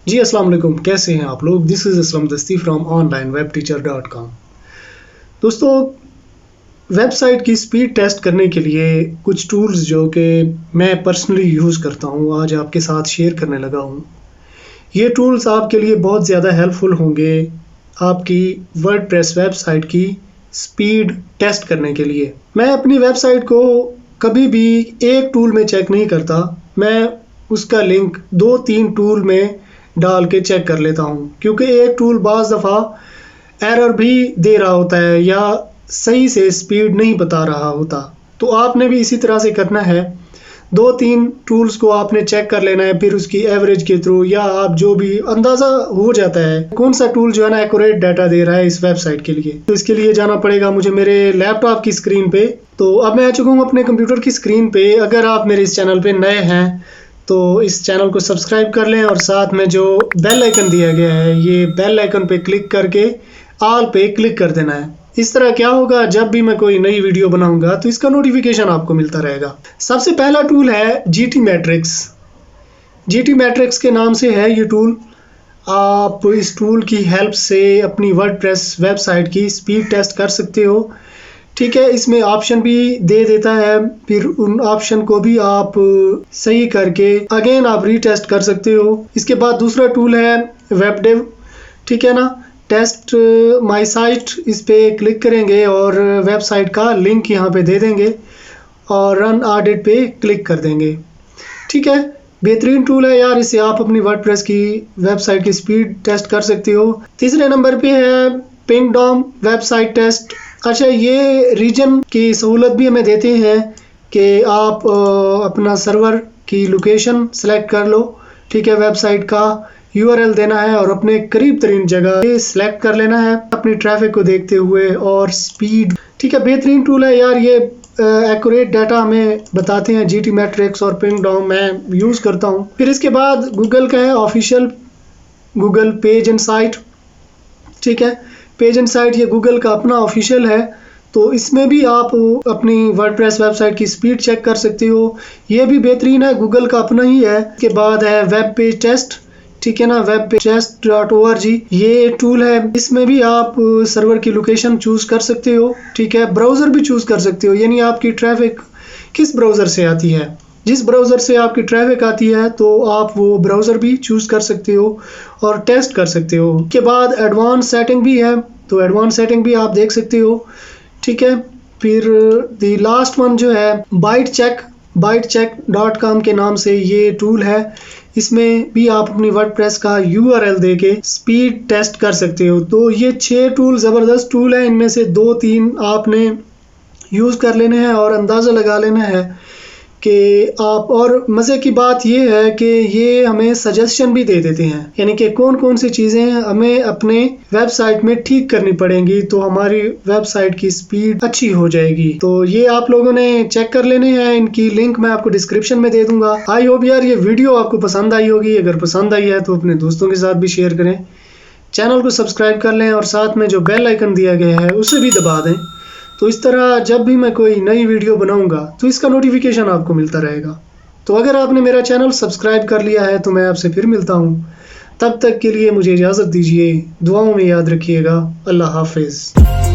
जी अस्सलाम वालेकुम, कैसे हैं आप लोग। दिस इज़ असलम दस्ती फ्रॉम onlinewebteacher.com। दोस्तों, वेबसाइट की स्पीड टेस्ट करने के लिए कुछ टूल्स जो कि मैं पर्सनली यूज़ करता हूँ, आज आपके साथ शेयर करने लगा हूँ। ये टूल्स आपके लिए बहुत ज़्यादा हेल्पफुल होंगे आपकी वर्डप्रेस वेबसाइट की स्पीड टेस्ट करने के लिए। मैं अपनी वेबसाइट को कभी भी एक टूल में चेक नहीं करता, मैं उसका लिंक 2-3 टूल में डाल के चेक कर लेता हूँ, क्योंकि एक टूल बाज़ दफ़ा एरर भी दे रहा होता है या सही से स्पीड नहीं बता रहा होता। तो आपने भी इसी तरह से करना है, 2-3 टूल्स को आपने चेक कर लेना है, फिर उसकी एवरेज के थ्रू या आप जो भी अंदाज़ा हो जाता है कौन सा टूल जो है ना एक्यूरेट डाटा दे रहा है इस वेबसाइट के लिए। तो इसके लिए जाना पड़ेगा मुझे मेरे लैपटॉप की स्क्रीन पे। तो अब मैं आ चुका हूँ अपने कंप्यूटर की स्क्रीन पे। अगर आप मेरे इस चैनल पे नए हैं तो इस चैनल को सब्सक्राइब कर लें और साथ में जो बेल आइकन दिया गया है, ये बेल आइकन पे क्लिक करके ऑल पे क्लिक कर देना है। इस तरह क्या होगा, जब भी मैं कोई नई वीडियो बनाऊंगा तो इसका नोटिफिकेशन आपको मिलता रहेगा। सबसे पहला टूल है जीटी मैट्रिक्स। जीटी मैट्रिक्स के नाम से है ये टूल। आप इस टूल की हेल्प से अपनी वर्डप्रेस वेबसाइट की स्पीड टेस्ट कर सकते हो। ठीक है, इसमें ऑप्शन भी दे देता है, फिर उन ऑप्शन को भी आप सही करके अगेन आप रीटेस्ट कर सकते हो। इसके बाद दूसरा टूल है वेबडेव। ठीक है ना, टेस्ट माय साइट, इस पे क्लिक करेंगे और वेबसाइट का लिंक यहाँ पे दे देंगे और रन ऑडिट पे क्लिक कर देंगे। ठीक है, बेहतरीन टूल है यार, इससे आप अपनी वर्डप्रेस की वेबसाइट की स्पीड टेस्ट कर सकते हो। तीसरे नंबर पे है पिंगडॉम वेबसाइट टेस्ट। अच्छा, ये रीजन की सहूलत भी हमें देते हैं कि आप अपना सर्वर की लोकेशन सेलेक्ट कर लो। ठीक है, वेबसाइट का URL देना है और अपने करीब तरीन जगह सेलेक्ट कर लेना है अपनी ट्रैफिक को देखते हुए और स्पीड। ठीक है, बेहतरीन टूल है यार, ये एक्यूरेट डाटा हमें बताते हैं। जीटी मैट्रिक्स और पिंगडॉम मैं यूज़ करता हूँ। फिर इसके बाद गूगल का है official Google page and site. ठीक है, पेज एंड साइट ये गूगल का अपना ऑफिशियल है, तो इसमें भी आप अपनी वर्डप्रेस वेबसाइट की स्पीड चेक कर सकते हो। ये भी बेहतरीन है, गूगल का अपना ही है। इसके बाद है वेब पेज टेस्ट। ठीक है ना, webpagetest.org ये टूल है। इसमें भी आप सर्वर की लोकेशन चूज कर सकते हो। ठीक है, ब्राउज़र भी चूज कर सकते हो, यानी आपकी ट्रैफिक किस ब्राउज़र से आती है। जिस ब्राउज़र से आपकी ट्रैफिक आती है तो आप वो ब्राउज़र भी चूज कर सकते हो और टेस्ट कर सकते हो। उसके बाद एडवांस सेटिंग भी है, तो एडवांस सेटिंग भी आप देख सकते हो। ठीक है, फिर द लास्ट वन जो है bytecheck.com के नाम से ये टूल है। इसमें भी आप अपनी वर्डप्रेस का URL देके स्पीड टेस्ट कर सकते हो। तो ये 6 टूल ज़बरदस्त टूल हैं, इनमें से 2-3 आपने यूज़ कर लेने हैं और अंदाज़ा लगा लेना है कि आप। और मज़े की बात ये है कि ये हमें सजेशन भी दे देते हैं, यानी कि कौन कौन सी चीज़ें हमें अपने वेबसाइट में ठीक करनी पड़ेंगी तो हमारी वेबसाइट की स्पीड अच्छी हो जाएगी। तो ये आप लोगों ने चेक कर लेने हैं, इनकी लिंक मैं आपको डिस्क्रिप्शन में दे दूंगा। आई होप यार ये वीडियो आपको पसंद आई होगी। अगर पसंद आई है तो अपने दोस्तों के साथ भी शेयर करें, चैनल को सब्सक्राइब कर लें और साथ में जो बेल आइकन दिया गया है उसे भी दबा दें। तो इस तरह जब भी मैं कोई नई वीडियो बनाऊंगा तो इसका नोटिफिकेशन आपको मिलता रहेगा। तो अगर आपने मेरा चैनल सब्सक्राइब कर लिया है तो मैं आपसे फिर मिलता हूँ। तब तक के लिए मुझे इजाज़त दीजिए, दुआओं में याद रखिएगा। अल्लाह हाफिज़।